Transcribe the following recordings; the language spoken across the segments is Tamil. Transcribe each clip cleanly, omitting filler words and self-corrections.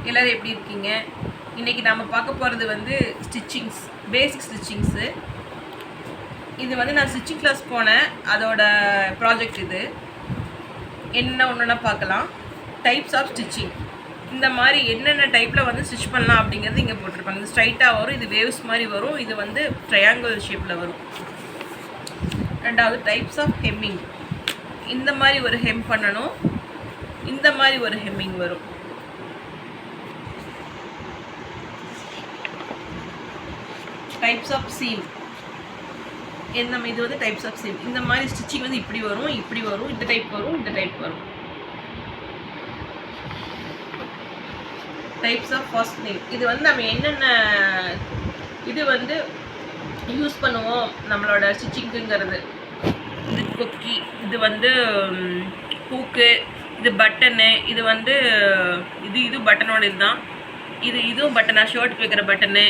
எல்லோரும் எப்படி இருக்கீங்க? இன்றைக்கி நம்ம பார்க்க போகிறது வந்து ஸ்டிச்சிங்ஸ், பேசிக் ஸ்டிச்சிங்ஸு. இது வந்து நான் ஸ்டிச்சிங் கிளாஸ் போனேன், அதோட ப்ராஜெக்ட் இது. என்ன ஒன்றுனா பார்க்கலாம். டைப்ஸ் ஆஃப் ஸ்டிச்சிங், இந்த மாதிரி என்னென்ன டைப்பில் வந்து ஸ்டிச் பண்ணலாம் அப்படிங்கிறது இங்கே போட்டிருப்பாங்க. இது ஸ்ட்ரைட்டாக வரும், இது வேவ்ஸ் மாதிரி வரும், இது வந்து ட்ரையாங்கிள் ஷேப்பில் வரும். ரெண்டாவது டைப்ஸ் ஆஃப் ஹெம்மிங். இந்த மாதிரி ஒரு ஹெம் பண்ணணும், இந்த மாதிரி ஒரு ஹெம்மிங் வரும். Types of seam. இது வந்து டைப்ஸ் ஆஃப் சீம். இந்த மாதிரி ஸ்டிச்சிங் வந்து இப்படி வரும், இப்படி வரும், இந்த டைப் வரும், இந்த டைப் வரும். Types of fastening. இது வந்து நம்ம என்னென்ன இது வந்து யூஸ் பண்ணுவோம் நம்மளோட ஸ்டிச்சிங்குங்கிறது. இது கொக்கி, இது வந்து ஹூக்கு, இது பட்டனு, இது வந்து இது பட்டனோட இதுதான். இதுவும் பட்டனா, ஷர்ட் வைக்கிற பட்டனு.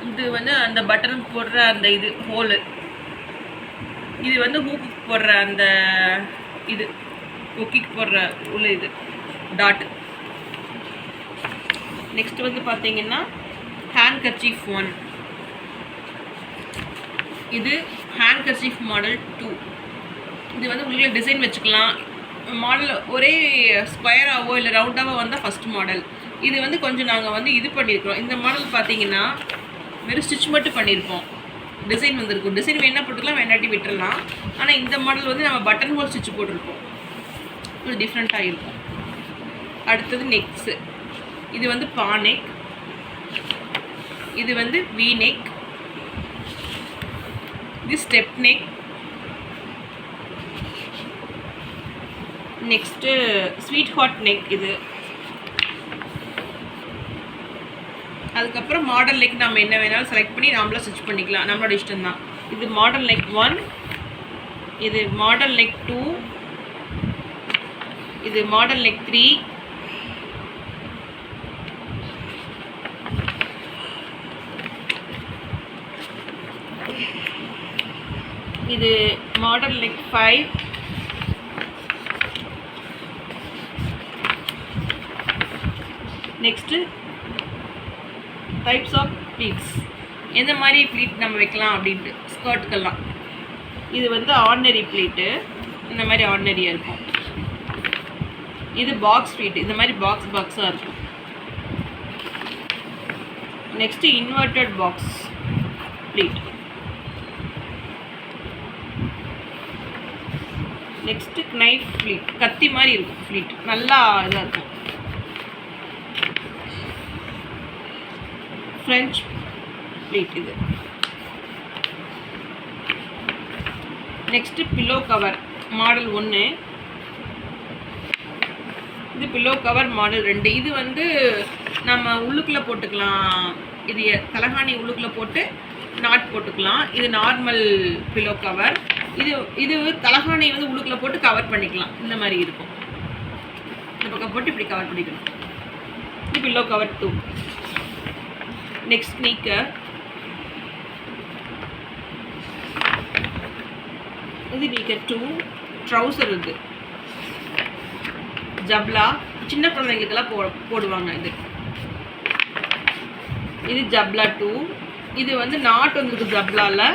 இது வந்து அந்த பட்டனுக்கு போடுற அந்த இது ஹோலு. இது வந்து ஹூக்குக்கு போடுற அந்த இது, கொக்கிக்கு போடுற உள்ள இது டாட். நெக்ஸ்ட் வந்து பார்த்தீங்கன்னா ஹேண்ட் கர்ச்சீஃப் 1. இது ஹேண்ட் கர்ச்சீஃப் மாடல் 2. இது வந்து உங்களுக்கு டிசைன் வச்சுக்கலாம். மாடல் ஒரே ஸ்கொயராகவோ இல்லை ரவுண்டாகவோ வந்தால் ஃபஸ்ட் மாடல். இது வந்து கொஞ்சம் நாங்கள் வந்து இது பண்ணியிருக்கிறோம். இந்த மாடல் பார்த்தீங்கன்னா வெறும் ஸ்டிச் மட்டும் பண்ணியிருப்போம், டிசைன் வந்திருக்கும். டிசைன் வேணா போட்டுக்கலாம், வேண்டாட்டி விட்டுடலாம். ஆனால் இந்த மாடல் வந்து நம்ம பட்டன் ஹோல் ஸ்டிச் போட்டிருப்போம், இது டிஃப்ரெண்ட்டாக இருக்கும். அடுத்தது நெக்ஸு. இது வந்து பா நெக், இது வந்து வி நெக், இது step neck. Next sweet hot neck. இது அதுக்கப்புறம் மாடல் நெக் நம்ம என்ன வேணாலும் செலக்ட் பண்ணி நாமளாக ஸ்டிச் பண்ணிக்கலாம், நம்மளோட இஷ்டம்தான். இது மாடல் நெக் 1, இது மாடல் நெக் 2, இது மாடல் நெக் 3, இது model neck 5, next types of pleats. எந்த மாதிரி ப்ளீட் நம்ம வைக்கலாம் அப்படின்ட்டு ஸ்கர்ட்டுக்கெல்லாம். இது வந்து ஆர்டினரி ப்ளீட்டு, இந்த மாதிரி ஆர்டினரியாக இருக்கும். இது பாக்ஸ் ப்ளீட், இந்த மாதிரி பாக்ஸாக இருக்கும். Next inverted box pleat. Next knife pleat, கத்தி மாதிரி இருக்கும் ப்ளீட், நல்லா இதாக இருக்கும். ஃப்ரெஞ்ச் ப்ளீட் இது. நெக்ஸ்ட்டு பில்லோ கவர் மாடல் 1, இது பில்லோ கவர் மாடல் 2. இது வந்து நம்ம உள்ளுக்குள்ளே போட்டுக்கலாம், இது தலகாணி உள்ளுக்குள்ளே போட்டு நாட் போட்டுக்கலாம். இது நார்மல் பில்லோ கவர். இது தலகாணி வந்து உள்ளுக்குள்ளே போட்டு கவர் பண்ணிக்கலாம், இந்த மாதிரி இருக்கும். இந்த பக்கம் போட்டு இப்படி கவர் பண்ணிக்கணும். இது பில்லோ கவர் 2. Next sneaker. இது நீக்கர் 2. ட்ரௌசர். இது ஜப்லா, சின்ன குழந்தைங்களுக்கெல்லாம் போடுவாங்க. இது ஜப்லா 2. இது வந்து நாட் வந்துருக்கு ஜப்லாவில்,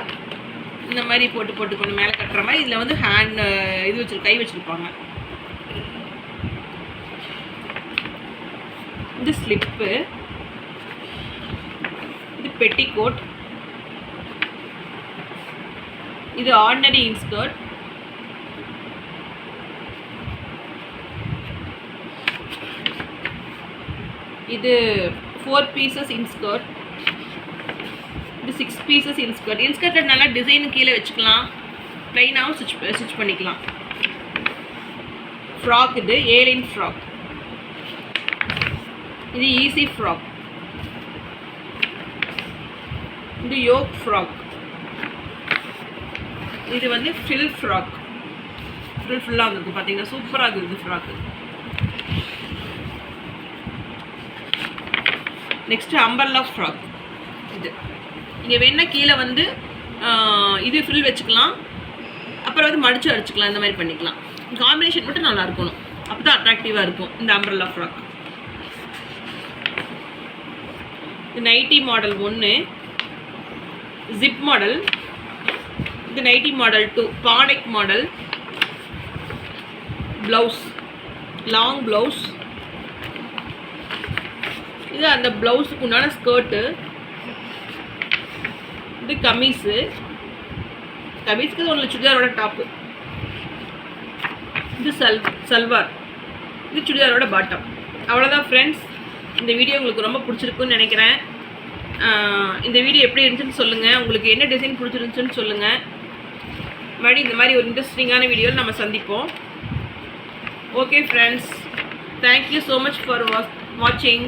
இந்த மாதிரி போட்டுக்கணும் மேலே கட்டுற மாதிரி. இதில் வந்து ஹேண்ட் இது கை வச்சுருப்பாங்க. இது ஸ்லிப்பு, இது பெட்டிகோட், இது ஆர்டினரி இன்ஸ்கர்ட், இது 4 பீசஸ் இன்ஸ்கர்ட், இது 6 பீசஸ் இன்ஸ்கர்ட். இன்ஸ்கர்ட்டில் நல்லா டிசைனு கீழே வச்சுக்கலாம், ப்ளைனாகவும் ஸ்டிச் பண்ணிக்கலாம். ஃப்ராக், இது ஏலைன் ஃப்ராக், இது ஈஸி ஃப்ராக், இது யோக் ஃப்ராக், இது வந்து ஃபில் ஃப்ராக். ஃபுல்லாக இருக்குது பார்த்தீங்கன்னா, சூப்பராக இருக்குது ஃப்ராக்கு. Next umbrella frock. இது இங்கே வேணால் கீழே வந்து இது ஃபில் வச்சுக்கலாம், அப்புறம் வந்து மடித்து அடிச்சுக்கலாம், இந்த மாதிரி பண்ணிக்கலாம். காம்பினேஷன் மட்டும் நல்லா இருக்கணும், அப்போ தான் அட்ராக்டிவாக இருக்கும் இந்த அம்பர்லா ஃப்ராக். இது நைட்டி மாடல் 1, ஜிப் மாடல். இது நைட்டி மாடல் 2, பானெக் மாடல். Blouse, long blouse. இது அந்த ப்ளவுஸுக்கு உண்டான ஸ்கர்ட்டு. இது கமீஸு. கமீஸ்க்கு ஒன்று சுடிதாரோட டாப்பு. இது சல்வார். இது சுடிதாரோட பாட்டம். அவ்வளோதான் ஃப்ரெண்ட்ஸ். இந்த வீடியோ உங்களுக்கு ரொம்ப பிடிச்சிருக்குன்னு நினைக்கிறேன். இந்த வீடியோ எப்படி இருந்துச்சுன்னு சொல்லுங்கள். உங்களுக்கு என்ன டிசைன் பிடிச்சிருந்துச்சுன்னு சொல்லுங்கள். மறுபடியும் இந்த மாதிரி ஒரு இன்ட்ரெஸ்டிங்கான வீடியோவில் நம்ம சந்திப்போம். Okay friends, thank you so much for வாட்சிங்.